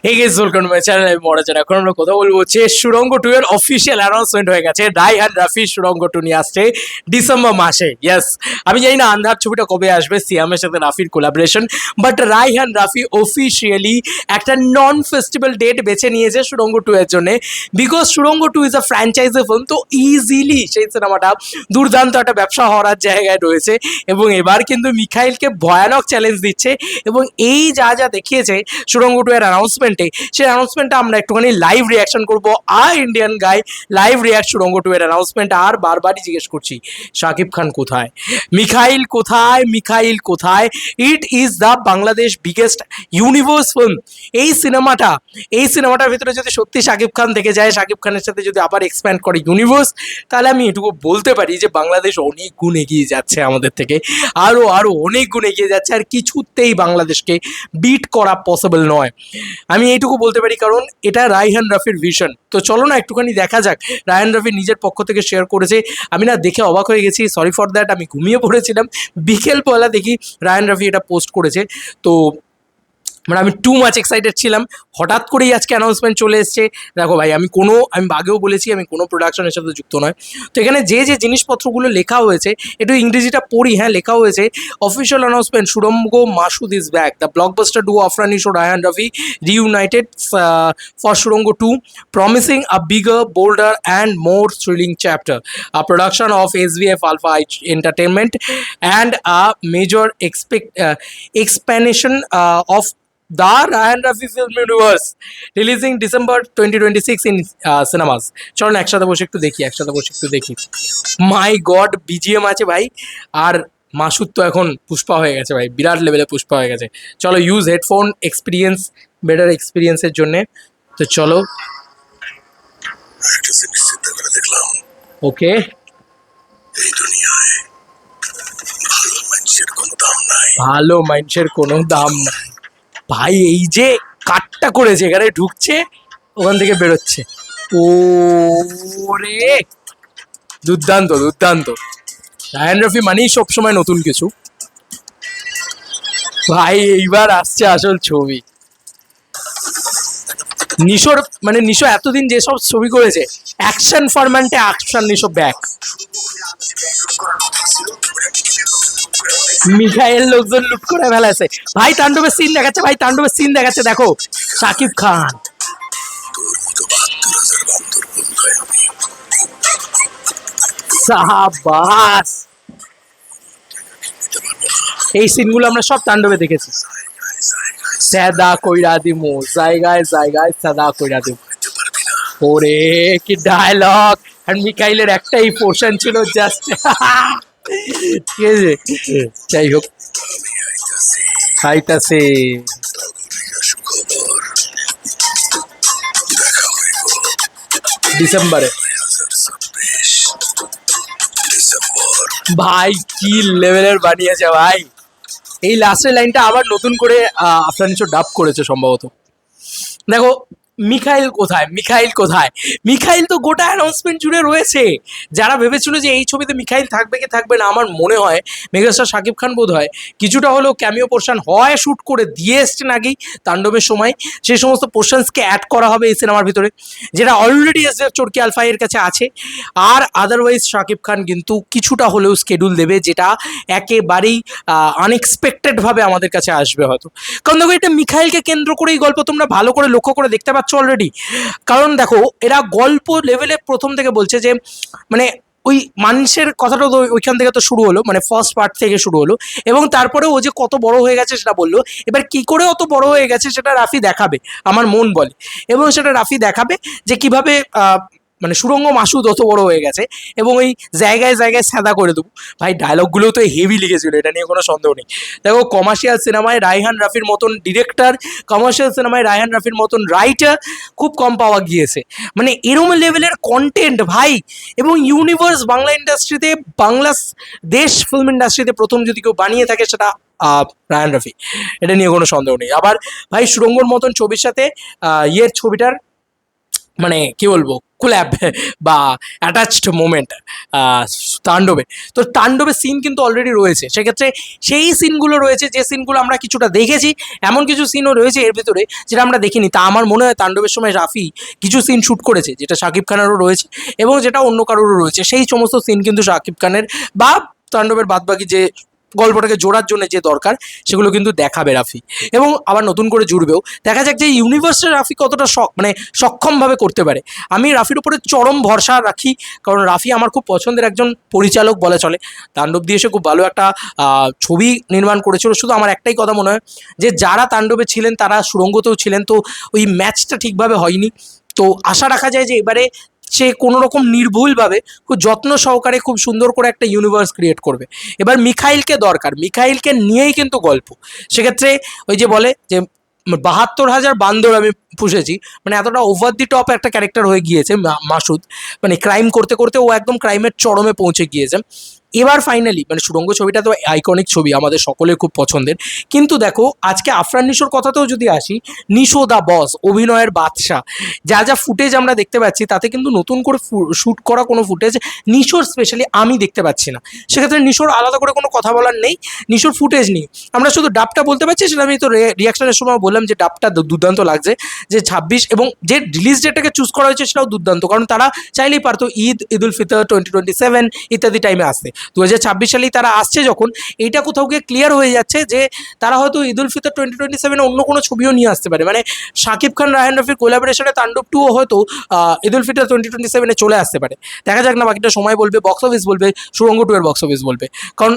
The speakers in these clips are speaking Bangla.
এই guess welcome to my channel. আমি মহারাজান। এখন আমরা কথা বলবো হচ্ছে সুড়ঙ্গ 2 এর অফিসিয়াল অ্যানাউন্সমেন্ট হয়ে গেছে। রায়হান রাফি সুড়ঙ্গ 2 নিয়ে আসছে ডিসেম্বর মাসে। ইয়েস, আমি জানি না আন্ধার ছবিটা কবে আসবে, সিয়ামের সাথে রাফির collaboration, but Raihan Rafi officially একটা নন ফেস্টিভ্যাল ডেট বেছে নিয়েছে সুড়ঙ্গ 2 এর জন্য, বিকজ সুড়ঙ্গ 2 ইজ আ ফ্র্যাঞ্চাইজি ফিল্ম। তো ইজিলি সেই সিনেমাটা দুর্দান্ত একটা ব্যবসা হওয়ার জায়গায় রয়েছে এবং এবার কিন্তু মিখাইলকে ভয়ানক চ্যালেঞ্জ দিচ্ছে। এবং এই যা যা দেখিয়েছে সুড়ঙ্গ 2 এর অ্যানাউন্সমেন্টে, সেই অ্যানাউন্সমেন্টটা আমরা একটুখানি লাইভ রিয়াকশন করবো। ইন্ডিয়ান গাই লাইভ রিয়াক্ট সুড়ঙ্গ 2 এর অ্যানাউন্সমেন্ট। আর বারবারই জিজ্ঞেস করছি, শাকিব খান কোথায়, মিখাইল কোথায়, মিখাইল কোথায়? It is the Bangladesh biggest universe film. এই সিনেমাটার ভিতরে যদি সত্যি শাকিব খান থেকে যায়, শাকিব খানের সাথে যদি আবার এক্সপ্যান্ড করে ইউনিভার্স, তাহলে আমি এটুকু বলতে পারি যে বাংলাদেশ অনেক গুণ এগিয়ে যাচ্ছে আমাদের থেকে, আরও আরও অনেক গুণ এগিয়ে যাচ্ছে। আর কিছুতেই বাংলাদেশকে বিট করা পসিবল নয়, আমি এইটুকু বলতে পারি, কারণ এটা রায়হান রাফির ভিশন। তো চলো না একটুখানি দেখা যাক। রায়হান রাফি নিজের পক্ষ থেকে শেয়ার করেছে, আমি না দেখে অবাক হয়ে গেছি, সরি ফর দ্যাট। আমি ঘুমিয়ে পড়েছিলাম, বিকেলবেলা দেখি রায়হান রাফি এটা পোস্ট করেছে। তো মানে আমি টু মাচ এক্সাইটেড ছিলাম। হঠাৎ করেই আজকে অ্যানাউন্সমেন্ট চলে এসছে। দেখো ভাই, আমি আগেও বলেছি আমি কোনো প্রোডাকশনের সাথে যুক্ত নয়। তো এখানে যে যে জিনিসপত্রগুলো লেখা হয়েছে, একটু ইংরেজিটা পড়ি। হ্যাঁ, লেখা হয়েছে অফিসিয়াল অ্যানাউন্সমেন্ট, সুড়ঙ্গ Masud is back, the blockbuster duo Afran Nisho Raihan Rafi reunited for Surongo 2, promising a bigger, bolder, and more thrilling chapter. A production of SVF Alpha Entertainment and a major expansion of the Ryan Rafi Film Universe, releasing December 2026 in cinemas. চলো না একসাথে বসে একটু দেখি। মাই গড, বিজিএম আছে ভাই। আর মাসুদ তো এখন পুষ্পা হয়ে গেছে ভাই, বিরাট লেভেলে পুষ্পা হয়ে গেছে। চলো, ইউজ হেডফোন এক্সপিরিয়েন্স, বেটার এক্সপিরিয়েন্সের জন্যে। তো চলো, একটা জিনিস চিন্তা করে দেখলাম, ওকে। এই দুনিয়ায় ভালো মানুষের কোনো দাম নাই। ভালো মানুষের কোনো দাম নাই ভাই। এই যে কাটটা করেছে, এখানে ঢুকছে, ওখান থেকে বেরোচ্ছে, ও রে, দুর্দান্ত দুর্দান্ত। রায়হান রাফি মানেই সবসময় নতুন কিছু ভাই। এইবার আসছে আসল ছবি। নিশো এতদিন যেসব ছবি করেছে, অ্যাকশন ফরম্যাটে অ্যাকশন, নিশো ব্যাক। মিখাইল লোকজন লুট করে ফেলেছে ভাই। তাণ্ডবের সিন দেখাচ্ছে ভাই, তাণ্ডবের সিন দেখাচ্ছে। দেখো শাকিব খান, সাহাবাস। এই সিনগুলো আমরা সব তাণ্ডবে দেখেছি। সাদা কইরা দিমু, জায়গায় জায়গায় সাদা কইরা দিমু। ওরে কি ডায়লগ! আর মিখাইলের একটাই পোর্শন ছিল জাস্ট, ঠিক আছে। যাই হোক, খাইতাছে। ডিসেম্বরে ভাই কি লেভেলের বানিয়েছে ভাই। এই লাস্টের লাইনটা আবার নতুন করে আফরান নিশো ডাব করেছে সম্ভবত। দেখো মিখাইল কোথায়, মিখাইল তো গোটা অ্যানাউন্সমেন্ট জুড়ে রয়েছে। যারা ভেবেছিল যে এই ছবিতে মিখাইল থাকবে কি থাকবে না, আমার মনে হয় মেগাস্টার শাকিব খান বোধ হয় কিছুটা হলেও ক্যামিও পোর্শন হয় শ্যুট করে দিয়ে এসছেন আগেই তাণ্ডবের সময়। সেই সমস্ত পোর্শনসকে অ্যাড করা হবে এই সিনেমার ভিতরে, যেটা অলরেডি এসএফ চরকি আলফা এর কাছে আছে। আর আদারওয়াইজ শাকিব খান কিন্তু কিছুটা হলেও স্কেডিউল দেবে, যেটা একেবারেই আনএক্সপেক্টেডভাবে আমাদের কাছে আসবে হয়তো। কারণ দেখো, এটা মিখাইলকে কেন্দ্র করেই গল্প, তোমরা ভালো করে লক্ষ্য করে দেখতে পাচ্ছ অলরেডি। কারণ দেখো, এরা গল্প লেভেলে প্রথম থেকে বলছে যে মানে ওই মানুষের কথাটা তো ওইখান থেকে তো শুরু হলো, মানে ফার্স্ট পার্ট থেকে শুরু হলো, এবং তারপরে ও যে কত বড় হয়ে গেছে সেটা বললো। এবার কি করে অত বড় হয়ে গেছে সেটা রাফি দেখাবে, আমার মন বলে। এবং সেটা রাফি দেখাবে যে কিভাবে মানে সুড়ঙ্গ মাসুদ অত বড় হয়ে গেছে, এবং ওই জায়গায় জায়গায় সাদা করে দেবো। ভাই ডায়লগগুলোও তো হেভি লিখেছিল, এটা নিয়ে কোনো সন্দেহ নেই। দেখো, কমার্শিয়াল সিনেমায় রায়হান রাফির মতন ডিরেক্টর, কমার্শিয়াল সিনেমায় রায়হান রাফির মতন রাইটার খুব কম পাওয়া গিয়েছে। মানে এরম লেভেলের কন্টেন্ট ভাই। এবং ইউনিভার্স বাংলা ইন্ডাস্ট্রিতে, বাংলা দেশ ফিল্ম ইন্ডাস্ট্রিতে প্রথম যদি কেউ বানিয়ে থাকে সেটা রায়হান রাফি, এটা নিয়ে কোনো সন্দেহ নেই। আবার ভাই সুড়ঙ্গর মতন ছবির সাথে ছবিটার মানে কি বলবো, কোল্যাব বা অ্যাটাচড মোমেন্ট তাণ্ডবে। তো তাণ্ডবের সিন কিন্তু অলরেডি রয়েছে, সেক্ষেত্রে সেই সিনগুলো রয়েছে যে সিনগুলো আমরা কিছুটা দেখেছি, এমন কিছু সিনও রয়েছে এর ভিতরে যেটা আমরা দেখিনি। তা আমার মনে হয় তাণ্ডবের সময় রাফি কিছু সিন শ্যুট করেছে যেটা শাকিব খানেরও রয়েছে এবং যেটা অন্য কারোরও রয়েছে, সেই সমস্ত সিন কিন্তু শাকিব খানের বা তাণ্ডবের বাদবাকি যে গল্পটাকে জোড়ার জন্য যে দরকার সেগুলো কিন্তু দেখাবে রাফি, এবং আবার নতুন করে জুড়বেও। দেখা যাক যে ইউনিভার্সের রাফি কতটা মানে সক্ষমভাবে করতে পারে। আমি রাফির উপরে চরম ভরসা রাখি, কারণ রাফি আমার খুব পছন্দের একজন পরিচালক বলে চলে। তাণ্ডব দিয়ে এসে খুব ভালো একটা ছবি নির্মাণ করেছিল। শুধু আমার একটাই কথা মনে হয় যে যারা তাণ্ডবে ছিলেন তারা সুড়ঙ্গতেও ছিলেন, তো ওই ম্যাচটা ঠিকভাবে হয়নি। তো আশা রাখা যায় যে এবারে সে কোনো রকম নির্ভুলভাবে খুব যত্ন সহকারে খুব সুন্দর করে একটা ইউনিভার্স ক্রিয়েট করবে। এবার মিখাইলকে দরকার, মিখাইলকে নিয়েই কিন্তু গল্প। সেক্ষেত্রে ওই যে বলে যে ৭২,০০০ বান্দর আমি পুষেছি, মানে এতটা ওভার দি টপ একটা ক্যারেক্টার হয়ে গিয়েছে মাসুদ, মানে ক্রাইম করতে করতে ও একদম ক্রাইমের চরমে পৌঁছে গিয়েছে। এবার ফাইনালি মানে সুড়ঙ্গ ছবিটা তো আইকনিক ছবি, আমাদের সকলের খুব পছন্দের। কিন্তু দেখো আজকে আফরান নিশোর কথাতেও যদি আসি, নিশো দা বস, অভিনয়ের বাদশা, যা যা ফুটেজ আমরা দেখতে পাচ্ছি তাতে কিন্তু নতুন করে শ্যুট করা কোনো ফুটেজ নিশোর স্পেশালি আমি দেখতে পাচ্ছি না। সেক্ষেত্রে নিশোর আলাদা করে কোনো কথা বলার নেই, নিশোর ফুটেজ নেই। আমরা শুধু ডাবটা বলতে পারছি, সেটা আমি তো রিয়াকশনের সময় বললাম যে ডাবটা দুর্দান্ত লাগছে, যে ২৬ এবং যে রিলিজ ডেটটাকে চুজ করা হয়েছে সেটাও দুর্দান্ত, কারণ তারা চাইলেই পারতো ঈদ উল ফিতর 2027 ইত্যাদি টাইমে আসতে। 2026 সালেই তারা আসছে যখন, এইটা কোথাও গিয়ে ক্লিয়ার হয়ে যাচ্ছে যে তারা হয়তো ঈদ উল ফিতর 2027 অন্য কোনো ছবিও নিয়ে আসতে পারে। মানে শাকিব খান রায়হান রাফির কোলাবোরেশনে তাণ্ডব 2 হয়তো ঈদ উল ফিতর 2027 চলে আসতে পারে। দেখা যাক না, বাকিটা সময় বলবে, বক্স অফিস বলবে, সুড়ঙ্গ 2 এর বক্স অফিস বলবে। কারণ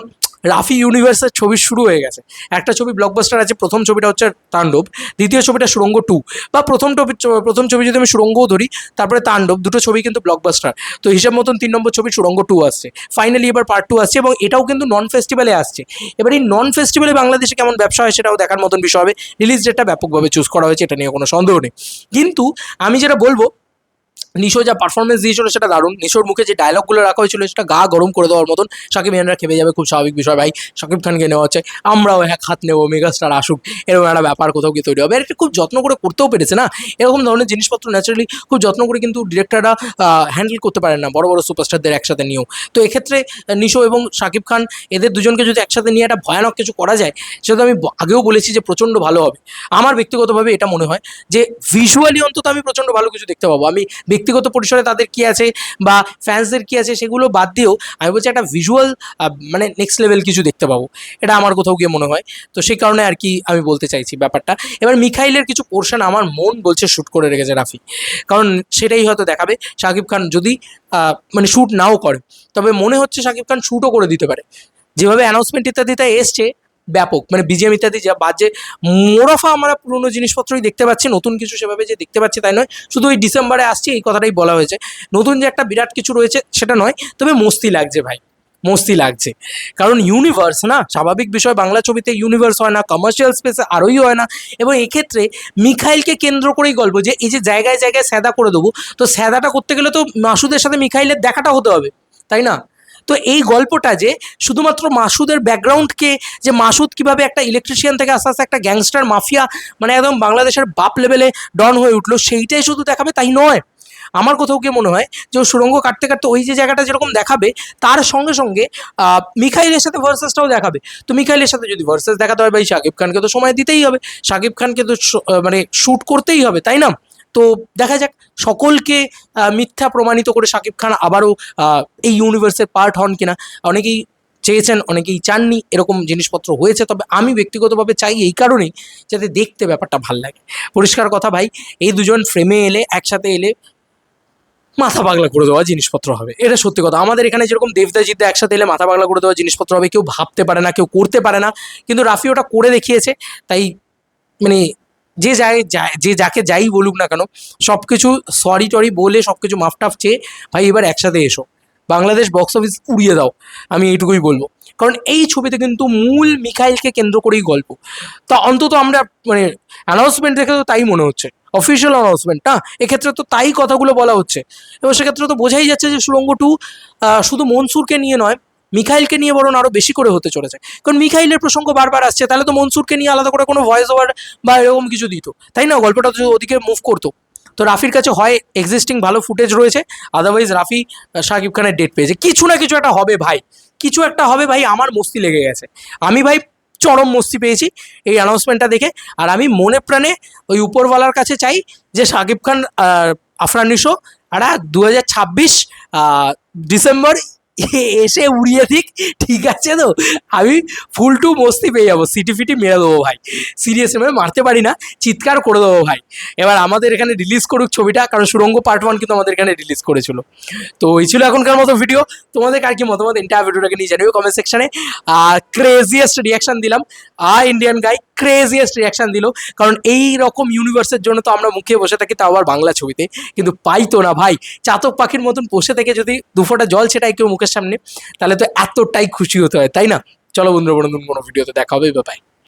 রাফি ইউনিভার্সের ছবি শুরু হয়ে গেছে। একটা ছবি ব্লকবাস্টার আছে, প্রথম ছবিটা হচ্ছে তাণ্ডব, দ্বিতীয় ছবিটা সুড়ঙ্গ 2, বা প্রথম ছবি যদি আমি সুড়ঙ্গও ধরি তারপরে তাণ্ডব, দুটো ছবি কিন্তু ব্লকবাস্টার। তো হিসাব মতন 3 নম্বর ছবি সুড়ঙ্গ 2 আসছে, ফাইনালি এবার পার্ট 2 আসছে, এবং এটাও কিন্তু নন ফেস্টিভ্যালে আসছে। এবার এই নন ফেস্টিভ্যালে বাংলাদেশে কেমন ব্যবসা হয় সেটাও দেখার মতন বিষয় হবে। রিলিজ ডেটটা ব্যাপকভাবে চুজ করা হয়েছে, এটা নিয়ে কোনো সন্দেহ নেই। কিন্তু আমি যেটা বলবো, নিশো যা পারফরমেন্স দিয়েছিল সেটা দারুণ। নিশোর মুখে যে ডায়লগগুলো রাখা হয়েছিল সেটা গা গরম করে দেওয়ার মতন। শাকিব ইয়ানরা খেপে যাবে, খুব স্বাভাবিক বিষয় ভাই, শাকিব খানকে নেওয়া হচ্ছে, আমরাও এক হাত নেবো, মেগাস্টার আসুক, এরকম একটা ব্যাপার কোথাও গিয়ে তৈরি হবে। আর এটা খুব যত্ন করে করতেও পেরেছে না, এরকম ধরনের জিনিসপত্র ন্যাচারালি খুব যত্ন করে কিন্তু ডিরেক্টররা হ্যান্ডেল করতে পারেন না বড় বড় সুপারস্টারদের একসাথে নিয়েও। তো এক্ষেত্রে নিশো এবং শাকিব খান এদের দুজনকে যদি একসাথে নিয়ে একটা ভয়ানক কিছু করা যায়, সেটা আমি আগেও বলেছি যে প্রচণ্ড ভালো হবে। আমার ব্যক্তিগতভাবে এটা মনে হয় যে ভিজুয়ালি অন্তত আমি প্রচণ্ড ভালো কিছু দেখতে পাবো। আমি ব্যক্তিগত পরিসরে তাদের কী আছে বা ফ্যান্সদের কী আছে সেগুলো বাদ দিয়েও আমি বলছি একটা ভিজুয়াল মানে নেক্সট লেভেল কিছু দেখতে পাবো, এটা আমার কোথাও গিয়ে মনে হয়। তো সেই কারণে আর কি আমি বলতে চাইছি ব্যাপারটা। এবার মিখাইলের কিছু পোর্শন আমার মন বলছে শ্যুট করে রেখেছে রাফি, কারণ সেটাই হয়তো দেখাবে। শাকিব খান যদি মানে শ্যুট নাও করে, তবে মনে হচ্ছে শাকিব খান শ্যুটও করে দিতে পারে। যেভাবে অ্যানাউন্সমেন্ট ইত্যাদিতে এসছে ব্যাপক, মানে বিজিএম ইত্যাদি যা বাজে মোরাফা, আমরা পুরোনো জিনিসপত্রই দেখতে পাচ্ছি, নতুন কিছু সেভাবে যে দেখতে পাচ্ছি তাই নয়। শুধু ওই ডিসেম্বরে আসছে এই কথাটাই বলা হয়েছে, নতুন যে একটা বিরাট কিছু রয়েছে সেটা নয়। তবে মস্তি লাগছে ভাই, মস্তি লাগছে, কারণ ইউনিভার্স না, স্বাভাবিক বিষয়, বাংলা ছবিতে ইউনিভার্স হয় না, কমার্শিয়াল স্পেসে আরোই হয় না। এবং এক্ষেত্রে মিখাইলকে কেন্দ্র করেই গল্প, যে এই যে জায়গায় জায়গায় স্যাদা করে দেবো, তো স্যাদাটা করতে গেলে তো মাসুদের সাথে মিখাইলের দেখাটা হতে হবে, তাই না? তো এই গল্পটা যে শুধুমাত্র মাসুদের ব্যাকগ্রাউন্ডকে, যে মাসুদ কীভাবে একটা ইলেকট্রিশিয়ান থেকে আস্তে আস্তে একটা গ্যাংস্টার মাফিয়া, মানে একদম বাংলাদেশের বাপ লেভেলে ডন হয়ে উঠলো, সেইটাই শুধু দেখাবে তাই নয়। আমার কোথাও গিয়ে মনে হয় যে ও সুড়ঙ্গ কাটতে কাটতে ওই যে জায়গাটা যেরকম দেখাবে, তার সঙ্গে সঙ্গে মিখাইলের সাথে ভার্সেসটাও দেখাবে। তো মিখাইলের সাথে যদি ভার্সেস দেখাতে হয় ভাই, শাকিব খানকে তো সময় দিতেই হবে, শাকিব খানকে তো মানে শ্যুট করতেই হবে, তাই না? তো দেখা যাক, সকলকে মিথ্যা প্রমাণিত করে শাকিব খান আবারও এই ইউনিভার্সের পার্ট হন কিনা। অনেকেই চেয়েছেন, অনেকেই চাননি, এরকম জিনিসপত্র হয়েছে। তবে আমি ব্যক্তিগতভাবে চাই এই কারণেই, যাতে দেখতে ব্যাপারটা ভাল লাগে। পরিষ্কার কথা ভাই, এই দুজন ফ্রেমে এলে, একসাথে এলে মাথা পাগলা করে দেওয়া জিনিসপত্র হবে, এটা সত্যি কথা। আমাদের এখানে যেরকম দেবদা জিদ্দা একসাথে এলে মাথা পাগলা করে দেওয়া জিনিসপত্র হবে, কেউ ভাবতে পারে না, কেউ করতে পারে না, কিন্তু রাফি ওটা করে দেখিয়েছে। তাই মানে যে যাকে যাই বলুক না কেন, সব কিছু সরি টরি বলে, সব কিছু মাফটাফ চেয়ে ভাই এবার একসাথে এসো, বাংলাদেশ বক্স অফিস উড়িয়ে দাও, আমি এইটুকুই বলবো। কারণ এই ছবিতে কিন্তু মূল মিখাইলকে কেন্দ্র করেই গল্প। তা অন্তত আমরা মানে অ্যানাউন্সমেন্ট দেখে তো তাই মনে হচ্ছে, অফিসিয়াল অ্যানাউন্সমেন্ট না, এক্ষেত্রে তো তাই কথাগুলো বলা হচ্ছে। এবং সেক্ষেত্রে তো বোঝাই যাচ্ছে যে সুড়ঙ্গ 2 শুধু মনসুরকে নিয়ে নয়, মিখাইলকে নিয়ে বরং আরও বেশি করে হতে চলেছে। কারণ মিখাইলের প্রসঙ্গ বারবার আসছে, তাহলে তো মনসুরকে নিয়ে আলাদা করে কোনো ভয়েস ওভার বা এরকম কিছু দিত, তাই না? গল্পটা তো ওদিকে মুভ করতো। তো রাফির কাছে হয় এক্সিস্টিং ভালো ফুটেজ রয়েছে, আদারওয়াইজ রাফি শাকিব খানের ডেট পেয়েছে। কিছু না কিছু একটা হবে ভাই, কিছু একটা হবে ভাই। আমার মস্তি লেগে গেছে, আমি ভাই চরম মস্তি পেয়েছি এই অ্যানাউন্সমেন্টটা দেখে। আর আমি মনে প্রাণে ওই উপরওয়ালার কাছে চাই যে শাকিব খান আফরান নিশো আর 2026 ডিসেম্বর এসে উড়িয়ে দিক, ঠিক আছে তো? আমি ফুল টু মস্তি পেয়ে যাবো, সিটি ফিটি মেরে দেবো ভাই, সিরিয়াস আমি মারতে পারি না, চিৎকার করে দেবো ভাই। এবার আমাদের এখানে রিলিজ করুক ছবিটা, কারণ সুড়ঙ্গ পার্ট 1 কিন্তু আমাদের এখানে রিলিজ করেছিল। তো এই ছিল এখনকার মতো ভিডিও। তোমাদের আর কি মতামত এন্টায়ার ভিডিওটাকে নিয়ে জানিও কমেন্ট সেকশনে। আর ক্রেজিয়েস্ট রিয়াকশন দিলাম, ইন্ডিয়ান গাই ক্রেজিয়েস্ট রিয়াকশন দিল, কারণ এই রকম ইউনিভার্সের জন্য তো আমরা মুখে বসে থাকি, তাও আবার বাংলা ছবিতে, কিন্তু পাইতো না ভাই। চাতক পাখির মতন বসে থেকে যদি দুফোঁটা জল ছেটাই কেউ মুখের সামনে, তাহলে তো এতটাই খুশি হতে হয়, তাই না? চলো বন্ধুরা, কোনো ভিডিওতে দেখা হবে, বাই।